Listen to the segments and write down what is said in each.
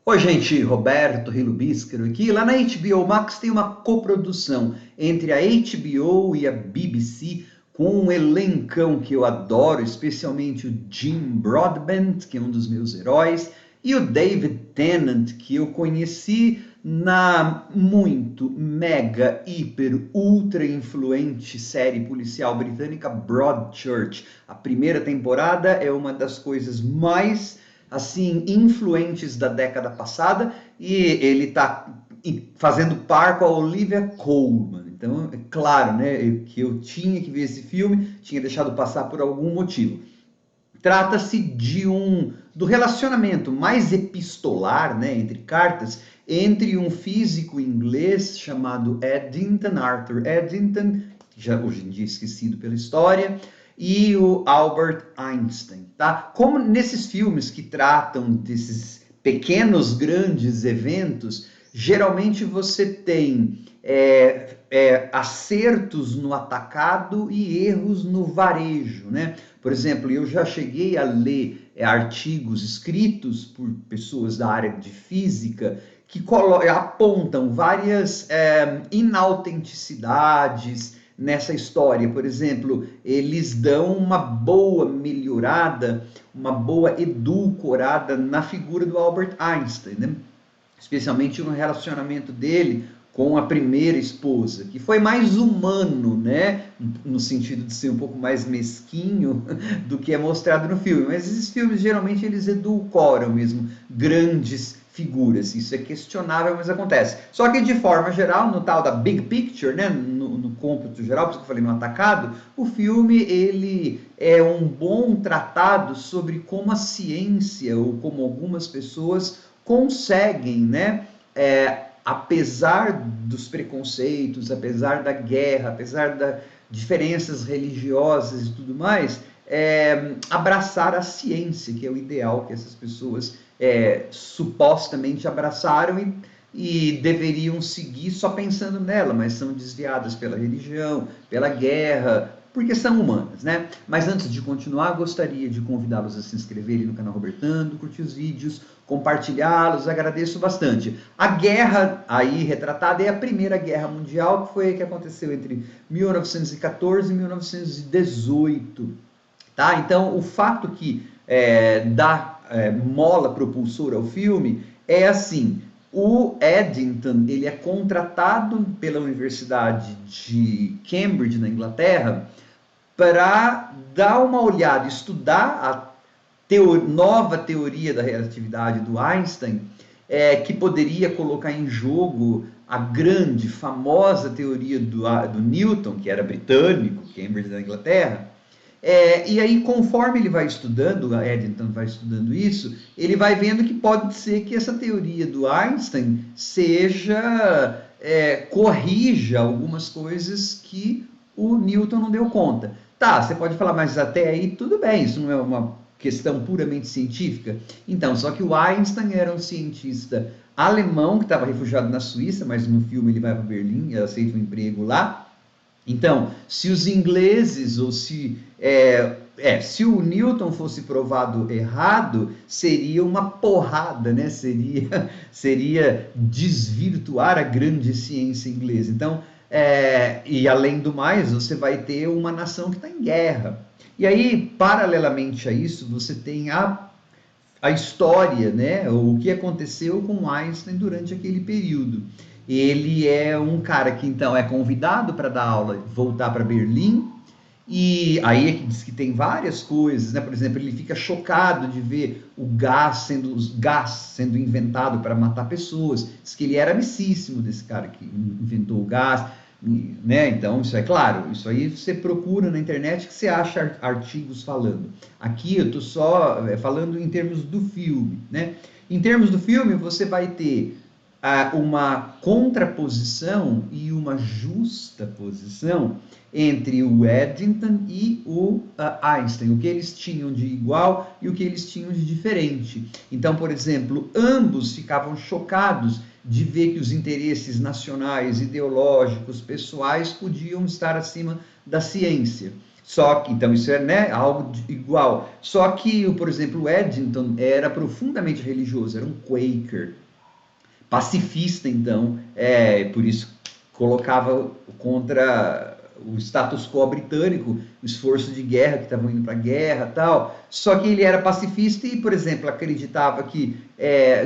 Oi, gente, Roberto Rilo Bíscaro aqui. Lá na HBO Max tem uma coprodução entre a HBO e a BBC com um elencão que eu adoro, especialmente o Jim Broadbent, que é um dos meus heróis, e o David Tennant, que eu conheci na muito, mega, hiper, ultra influente série policial britânica Broadchurch. A primeira temporada é uma das coisas mais assim influentes da década passada e ele está fazendo par com a Olivia Colman. Então, é claro, né, que eu tinha que ver esse filme, tinha deixado passar por algum motivo. Trata-se do relacionamento mais epistolar, né, entre cartas, entre um físico inglês chamado Eddington, Arthur Eddington, já hoje em dia esquecido pela história, e o Albert Einstein, tá? Como nesses filmes que tratam desses pequenos, grandes eventos, geralmente você tem acertos no atacado e erros no varejo, né? Por exemplo, eu já cheguei a ler artigos escritos por pessoas da área de física que apontam várias inautenticidades nessa história. Por exemplo, eles dão uma boa melhorada, uma boa edulcorada na figura do Albert Einstein, né? Especialmente no relacionamento dele com a primeira esposa, que foi mais humano, né? No sentido de ser um pouco mais mesquinho do que é mostrado no filme. Mas esses filmes, geralmente, eles edulcoram mesmo grandes figuras. Isso é questionável, mas acontece. Só que, de forma geral, no tal da Big Picture, né? No cômputo geral, por isso que eu falei no atacado, o filme, ele é um bom tratado sobre como a ciência, ou como algumas pessoas conseguem, né? Apesar dos preconceitos, apesar da guerra, apesar das diferenças religiosas e tudo mais, abraçar a ciência, que é o ideal que essas pessoas supostamente abraçaram e deveriam seguir só pensando nela, mas são desviadas pela religião, pela guerra, porque são humanas, né? Mas antes de continuar, gostaria de convidá-los a se inscreverem no canal Robertando, curtir os vídeos, compartilhá-los, agradeço bastante. A guerra aí retratada é a Primeira Guerra Mundial, que foi a que aconteceu entre 1914 e 1918, tá? Então, o fato que dá mola propulsora ao filme é assim: o Eddington, ele é contratado pela Universidade de Cambridge, na Inglaterra, para dar uma olhada, estudar a nova teoria da relatividade do Einstein, que poderia colocar em jogo a grande, famosa teoria do Newton, que era britânico, Cambridge da Inglaterra. E aí, conforme ele vai estudando, a Eddington vai estudando isso, ele vai vendo que pode ser que essa teoria do Einstein corrija algumas coisas que o Newton não deu conta. Tá, você pode falar, mas até aí tudo bem, isso não é uma questão puramente científica. Então, só que o Einstein era um cientista alemão que estava refugiado na Suíça, mas no filme ele vai para Berlim e aceita um emprego lá. Então, se os ingleses ou se o Newton fosse provado errado, seria uma porrada, né? Seria desvirtuar a grande ciência inglesa. Então, e além do mais, você vai ter uma nação que está em guerra. E aí, paralelamente a isso, você tem a história, né? O que aconteceu com Einstein durante aquele período. Ele é um cara que então é convidado para dar aula, voltar para Berlim, e aí é que diz que tem várias coisas, né? Por exemplo, ele fica chocado de ver o gás sendo inventado para matar pessoas. Diz que ele era amicíssimo desse cara que inventou o gás, né? Então, isso é claro, isso aí você procura na internet que você acha artigos falando. Aqui eu estou só falando em termos do filme, né? Em termos do filme, você vai ter uma contraposição e uma justa posição entre o Eddington e o Einstein, o que eles tinham de igual e o que eles tinham de diferente. Então, por exemplo, ambos ficavam chocados de ver que os interesses nacionais, ideológicos, pessoais podiam estar acima da ciência. Só que, então, isso é, né, algo igual. Só que, por exemplo, o Eddington era profundamente religioso, era um Quaker, pacifista, então, por isso colocava contra o status quo britânico, o esforço de guerra, que estavam indo para a guerra tal. Só que ele era pacifista e, por exemplo, acreditava que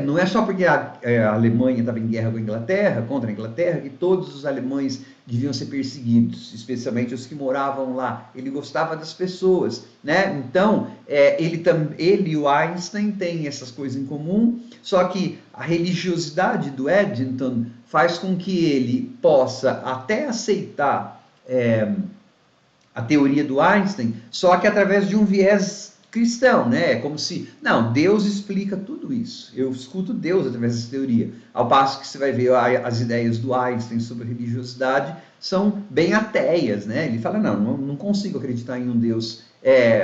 não é só porque a Alemanha estava em guerra com a Inglaterra, contra a Inglaterra, que todos os alemães deviam ser perseguidos, especialmente os que moravam lá. Ele gostava das pessoas, né? Então, ele e o Einstein têm essas coisas em comum, só que a religiosidade do Eddington faz com que ele possa até aceitar a teoria do Einstein, só que através de um viés cristão, né? É como se, não, Deus explica tudo isso. Eu escuto Deus através dessa teoria. Ao passo que você vai ver as ideias do Einstein sobre religiosidade são bem ateias, né? Ele fala, não consigo acreditar em um Deus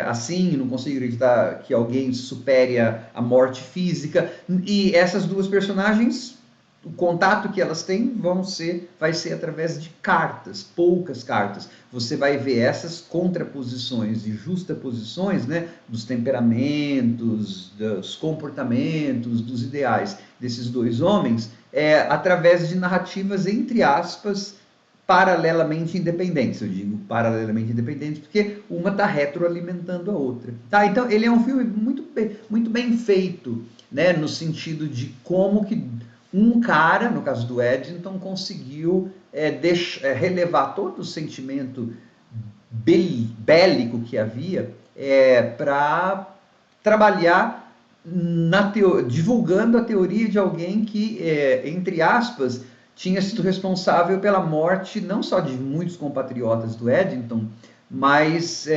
assim, não consigo acreditar que alguém supere a morte física. E essas duas personagens, o contato que elas têm vai ser através de cartas, poucas cartas. Você vai ver essas contraposições e justaposições, né, dos temperamentos, dos comportamentos, dos ideais desses dois homens, através de narrativas, entre aspas, paralelamente independentes. Eu digo paralelamente independentes porque uma está retroalimentando a outra. Tá? Então, ele é um filme muito bem feito, né, no sentido de como que um cara, no caso do Eddington, conseguiu relevar todo o sentimento bélico que havia para trabalhar divulgando a teoria de alguém que, entre aspas, tinha sido responsável pela morte não só de muitos compatriotas do Eddington, mas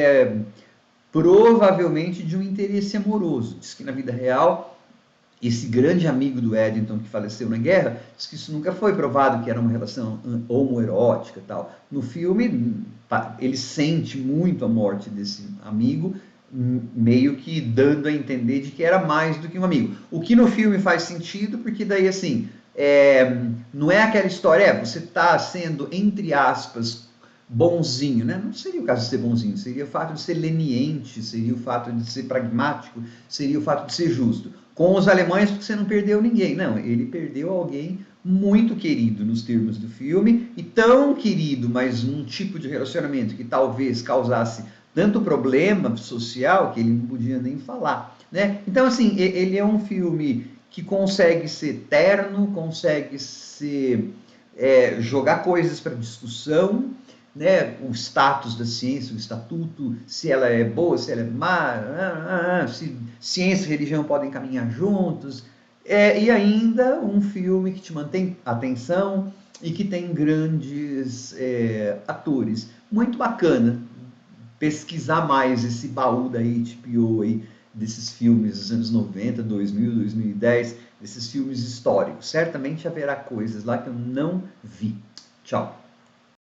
provavelmente de um interesse amoroso. Diz que na vida real esse grande amigo do Eddington que faleceu na guerra, diz que isso nunca foi provado que era uma relação homoerótica e tal. No filme, ele sente muito a morte desse amigo, meio que dando a entender de que era mais do que um amigo. O que no filme faz sentido, porque daí assim, não é aquela história, você está sendo, entre aspas, bonzinho, né? Não seria o caso de ser bonzinho, seria o fato de ser leniente, seria o fato de ser pragmático, seria o fato de ser justo. Com os alemães, porque você não perdeu ninguém. Não, ele perdeu alguém muito querido nos termos do filme, e tão querido, mas num tipo de relacionamento que talvez causasse tanto problema social que ele não podia nem falar, né? Então, assim, ele é um filme que consegue ser terno, consegue ser, jogar coisas para discussão, né, o status da ciência, o estatuto, se ela é boa, se ela é má, se ciência e religião podem caminhar juntos, e ainda um filme que te mantém atenção e que tem grandes atores. Muito bacana pesquisar mais esse baú da HBO aí, desses filmes dos anos 90, 2000, 2010, desses filmes históricos. Certamente haverá coisas lá que eu não vi. Tchau.